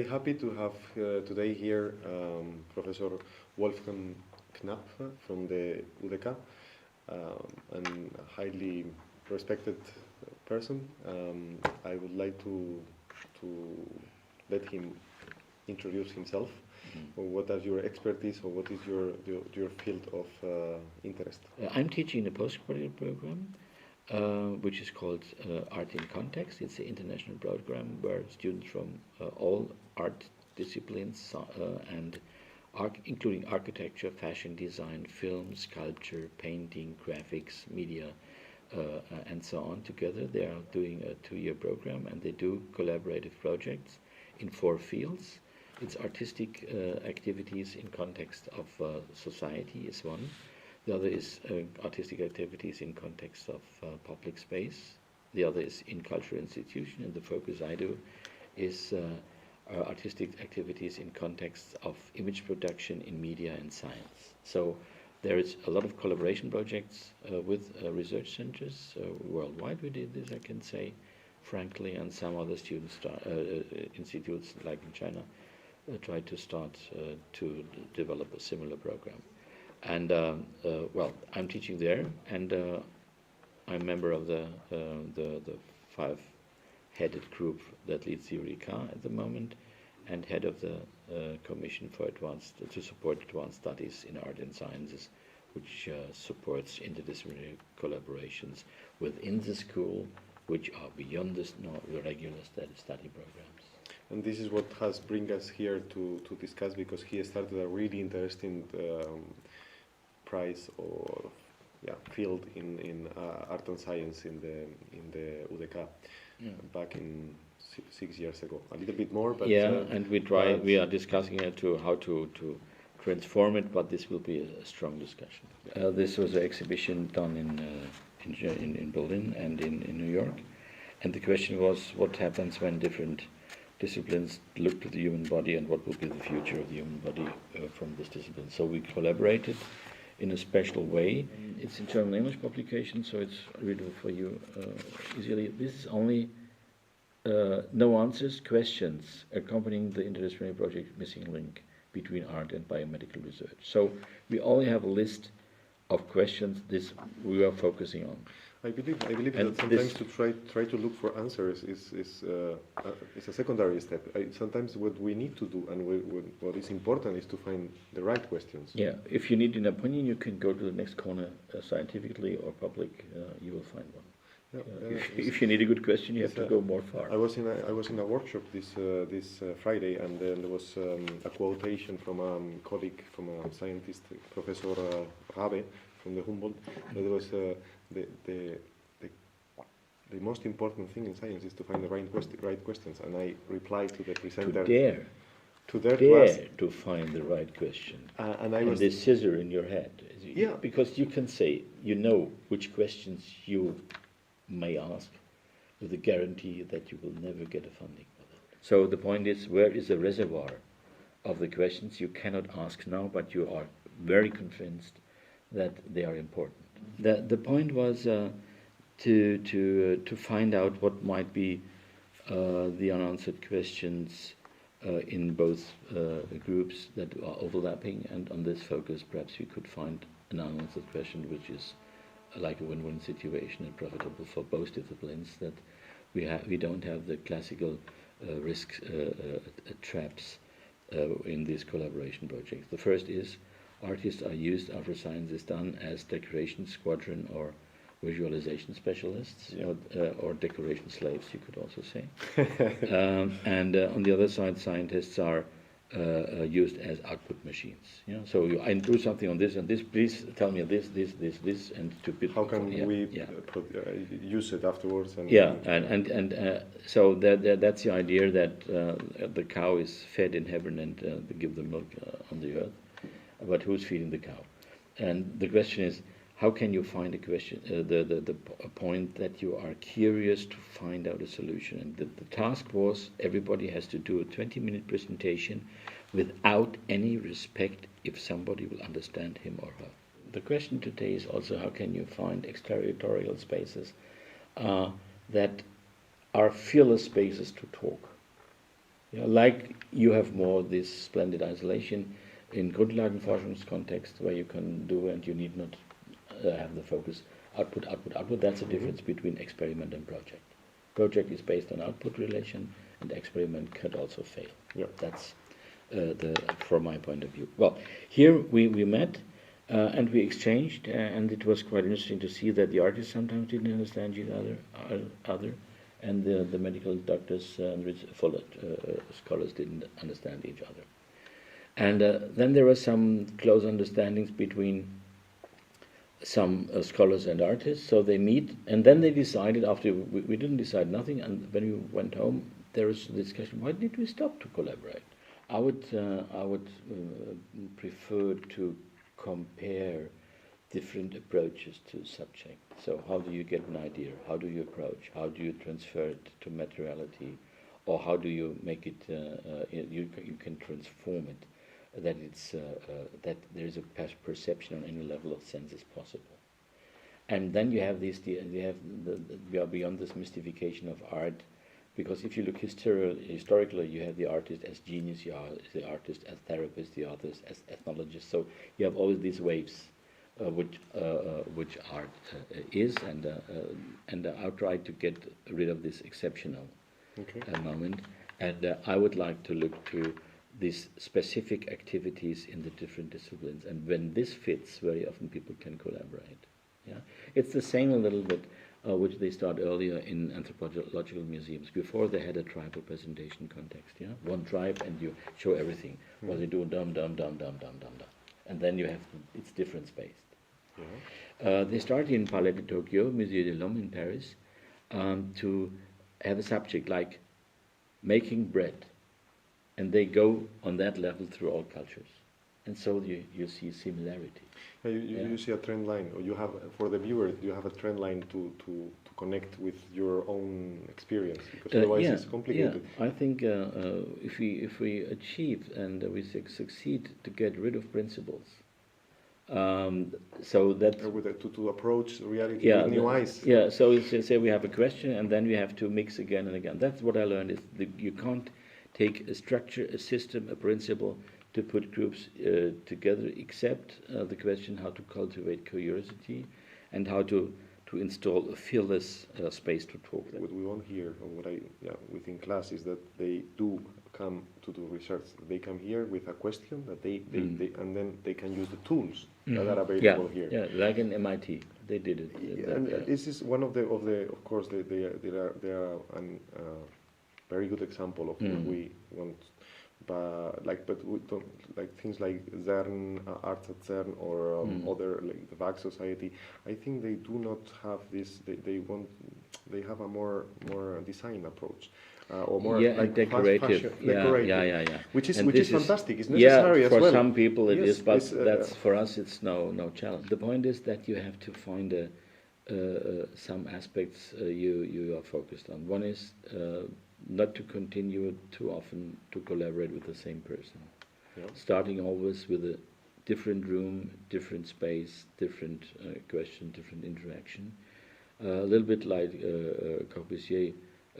happy to have today here Professor Wolfgang Knapp from the UDK, and a highly respected person. I would like to let him introduce himself. What are your expertise, or what is your field of interest? I'm teaching a postgraduate program, which is called Art in Context. It's an international program where students from all art disciplines and including architecture, fashion design, film, sculpture, painting, graphics, media, and so on together. They are doing a 2-year program, and they do collaborative projects in 4 fields. It's artistic activities in context of society is one. The other is artistic activities in context of public space. The other is in cultural institution, and the focus I do is artistic activities in context of image production in media and science. So there is a lot of collaboration projects with research centers worldwide. We did this, I can say, frankly, and some other institutes, like in China, try to start to develop a similar program. And well, I'm teaching there, and I'm a member of the 5-headed group that leads the Eureka at the moment, and head of the Commission for to support advanced studies in art and sciences, which supports interdisciplinary collaborations within the school, which are beyond the regular study programs. And this is what has bring us here to discuss, because he started a really interesting prize or field in art and science in the UDK back in 6 years ago. A little bit more, but and we are discussing how to transform it, but this will be a strong discussion. This was an exhibition done in Berlin and in New York, and the question was, what happens when different disciplines look to the human body, and what will be the future of the human body from this discipline. So we collaborated in a special way. It's in German English publication, so it's readable for you easily. This is only no answers, questions accompanying the interdisciplinary project Missing Link between art and biomedical research. So we only have a list of questions this we are focusing on. I believe that sometimes to try to look for answers is a secondary step. Sometimes what we need to do and what is important is to find the right questions. Yeah, if you need an opinion, you can go to the next corner, scientifically or public. You will find one. If you need a good question, you have to go more far. I was in a workshop this Friday, and then there was a quotation from a colleague, from a scientist, Professor Rabe from the Humboldt. That was the most important thing in science is to find the right questions. And I replied to the presenter. To dare to find the right question. And the scissor in your head. Yeah. Because you can say, you know which questions you may ask with a guarantee that you will never get a funding for that. So the point is, where is the reservoir of the questions you cannot ask now, but you are very convinced that they are important. The point was to find out what might be the unanswered questions in both groups that are overlapping, and on this focus perhaps we could find an unanswered question which is like a win-win situation and profitable for both disciplines, that we don't have the classical risk traps in these collaboration projects. The first is, artists are used after science is done as decoration squadron or visualization specialists, or decoration slaves, you could also say. And on the other side, scientists are used as output machines. So I do something on this and this. Please tell me this, and to how can we use it afterwards? And so that's the idea that the cow is fed in heaven and they give the milk on the earth. But who's feeding the cow? And the question is, how can you find a question, a point that you are curious to find out a solution? And the task was, everybody has to do a 20-minute presentation without any respect if somebody will understand him or her. The question today is also, how can you find exterritorial spaces that are fearless spaces to talk? Yeah, like you have more this splendid isolation in Grundlagenforschungskontext where you can do and you need not have the focus output, output, output. That's the difference between experiment and project. Project is based on output relation, and experiment could also fail. Yeah. That's from my point of view. Well, here we met and we exchanged, and it was quite interesting to see that the artists sometimes didn't understand each other, and the medical doctors and scholars didn't understand each other. And then there were some close understandings between some scholars and artists, so they meet, and then they decided, after we didn't decide nothing, and when we went home, there was a discussion, why did we stop to collaborate? I would prefer to compare different approaches to subject. So how do you get an idea? How do you approach? How do you transfer it to materiality? Or how do you make it, you can transform it, that that there is a perception on any level of sense is possible. And then you have we are beyond this mystification of art, because if you look historically, you have the artist as genius, you have the artist as therapist, the artist as ethnologist. So you have always these waves, which art is, and I try to get rid of this exceptional moment. And I would like to look to these specific activities in the different disciplines, and when this fits, very often people can collaborate. Yeah, it's the same a little bit, which they start earlier in anthropological museums. Before they had a tribal presentation context. Yeah, one tribe, and you show everything. What they do, dum dum dum dum dum dum dum, and then you have it's difference based. Yeah. They started in Palais de Tokyo, Musée de l'Homme in Paris, to have a subject like making bread. And they go on that level through all cultures. And so you see similarity. Yeah, you see a trend line, or you have, for the viewer, you have a trend line to connect with your own experience, because otherwise it's complicated. Yeah, I think if we achieve and we succeed to get rid of principles, so that to approach reality with new eyes. Yeah, so say we have a question, and then we have to mix again and again. That's what I learned, is you can't take a structure, a system, a principle to put groups together, except the question how to cultivate curiosity and how to install a fearless space to talk. What we want here, or what within class, is that they do come to do research. They come here with a question that they and then they can use the tools that are available here. Yeah, like in MIT, they did it. And this is one of the of course they are an very good example of what we want, but we don't, like things like CERN, Arts at CERN, or other, like the VAC Society. I think they do not have this. They have a more design approach. Or more like decorative. Yeah. Which is fantastic. It's necessary as well. For some people it is, but that's for us it's no challenge. The point is that you have to find some aspects you are focused on. One is not to continue too often to collaborate with the same person. Yeah. Starting always with a different room, different space, different question, different interaction. A little bit like Corbusier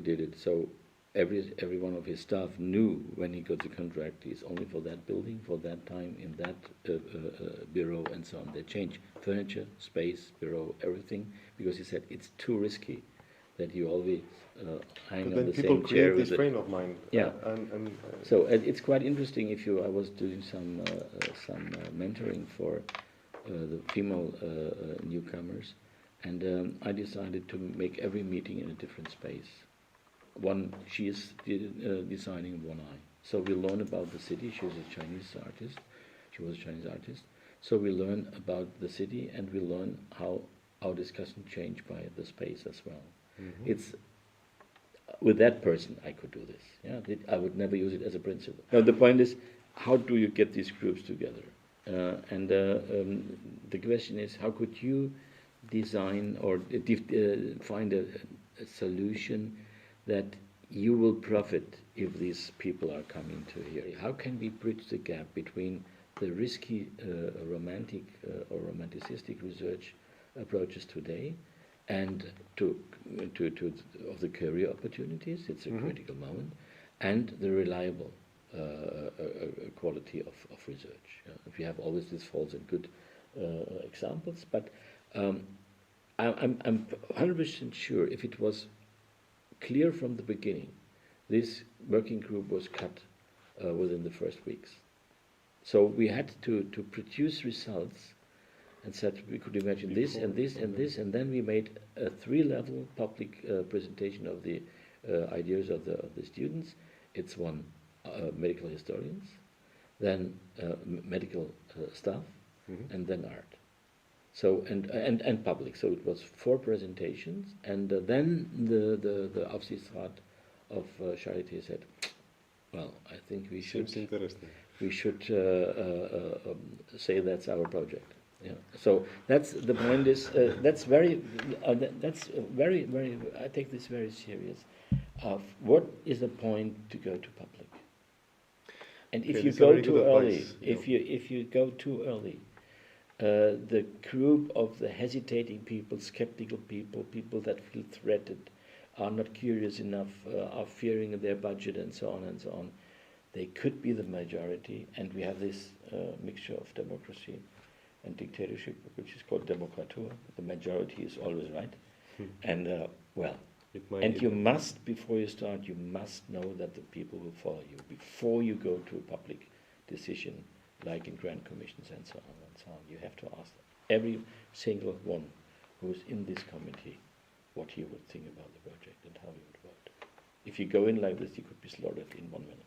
did it. So every one of his staff knew when he got the contract is only for that building, for that time, in that bureau, and so on. They change furniture, space, bureau, everything, because he said it's too risky that you always hang on the same chair. But then people create this frame of mind. Yeah. So it's quite interesting. I was doing some mentoring for the female newcomers, and I decided to make every meeting in a different space. She is designing one eye. So we learn about the city. She was a Chinese artist. So we learn about the city, and we learn how our discussion changed by the space as well. Mm-hmm. It's with that person I could do this. Yeah, I would never use it as a principle. Now the point is, how do you get these groups together? The question is, how could you design or find a solution that you will profit if these people are coming to here? How can we bridge the gap between the risky romantic or romanticistic research approaches today and to of the career opportunities? It's a critical moment, and the reliable quality of research. If you have always these false and good examples, but I'm 100% sure if it was clear from the beginning, this working group was cut within the first weeks. So we had to produce results and said we could imagine this and this and this, and then we made a 3-level public presentation of the ideas of the students. It's one medical historians, then medical staff, and then art. So and public. So it was 4 presentations, and then the Aufsichtsrat of Charité said, "Well, I think we should say that's our project." Yeah. So that's the point. Is that's very very. I take this very serious. What is the point to go to public? And if you go too early, if you go too early, the group of the hesitating people, skeptical people, people that feel threatened, are not curious enough, are fearing their budget, and so on and so on. They could be the majority, and we have this mixture of democracy and dictatorship, which is called democratur. The majority is always right, and and you must, before you start, you must know that the people will follow you before you go to a public decision, like in grand commissions and so on and so on. You have to ask every single one who is in this committee what he would think about the project and how he would vote. If you go in like this, you could be slaughtered in 1 minute.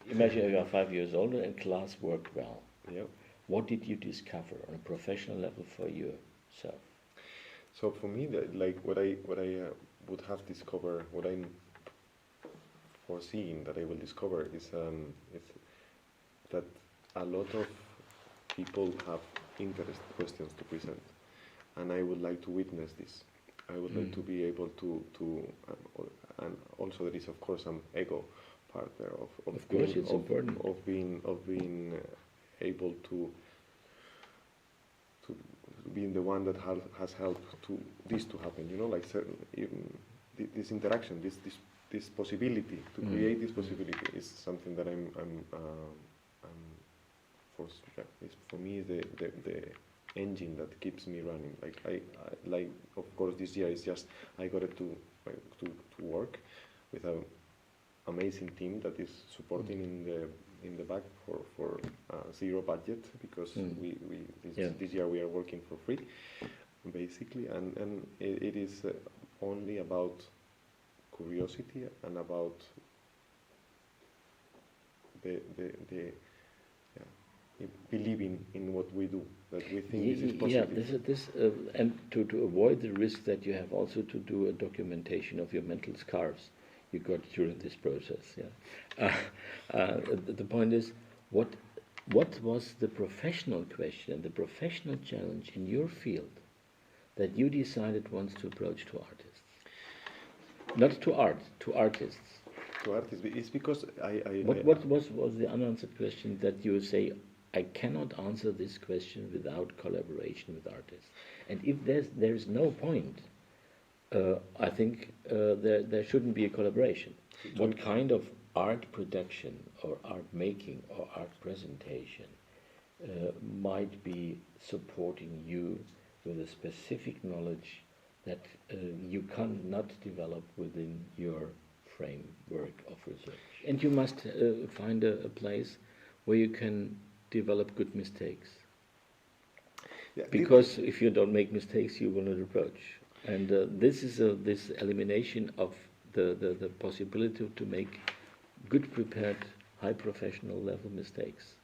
Imagine you are 5 years older and class worked well. Yeah. What did you discover on a professional level for yourself? So for me, what I would have discovered, what I'm foreseeing that I will discover is that a lot of people have interest questions to present, and I would like to witness this. I would like to be able to and also there is of course some ego part there of being able to being the one that has helped to this to happen. You know, like this interaction, this possibility to create this possibility is something that for me the engine that keeps me running. Like of course this year is just I got it to work with an amazing team that is supporting in the back for zero budget, because this year we are working for free basically, and it is only about curiosity and about the believing in what we do, that we think this is possible. Yeah, and to avoid the risk that you have also to do a documentation of your mental scars you got during this process. Yeah, the point is, what was the professional question, the professional challenge in your field that you decided once to approach to artists, not to art, to artists? To artists, it's because What was the unanswered question that you say, I cannot answer this question without collaboration with artists? And if there's no point, I think there shouldn't be a collaboration. What kind of art production or art making or art presentation might be supporting you with a specific knowledge that you cannot develop within your framework of research? And you must find a place where you can develop good mistakes. Yeah, because if you don't make mistakes, you will not approach. And this is this elimination of the possibility to make good prepared, high professional level mistakes.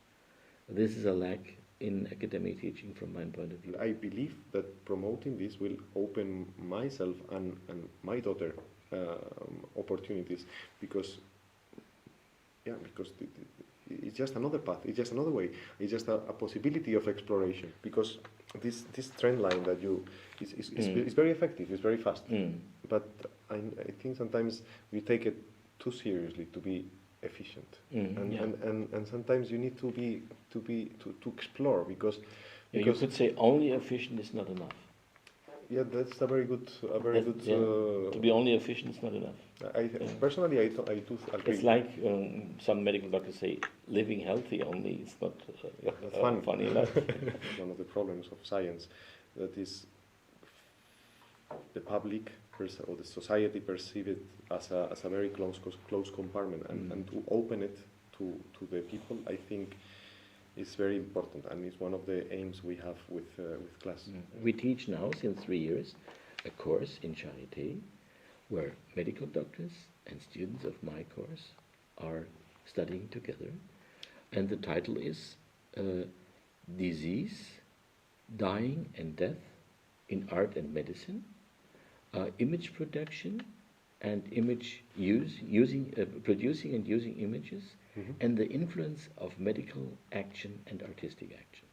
This is a lack in academic teaching from my point of view. I believe that promoting this will open myself and my daughter opportunities, because it's just another path, it's just another way, it's just a possibility of exploration, because this trend line that is very effective, it's very fast, but I think sometimes we take it too seriously to be efficient, and sometimes you need to explore, because you could say only efficient is not enough. Yeah, that's a very good, To be only efficient is not enough. Personally, I do agree. It's like some medical doctors say, living healthy only is not That's funny. funny enough. One of the problems of science, that is, the public or the society perceive it as a very close compartment, and to open it to the people, I think, is very important, and it's one of the aims we have with class. We teach now, since 3 years, a course in Charité where medical doctors and students of my course are studying together, and the title is Disease, Dying and Death in Art and Medicine, Image Production and Image Producing and using images, and the influence of medical action and artistic action.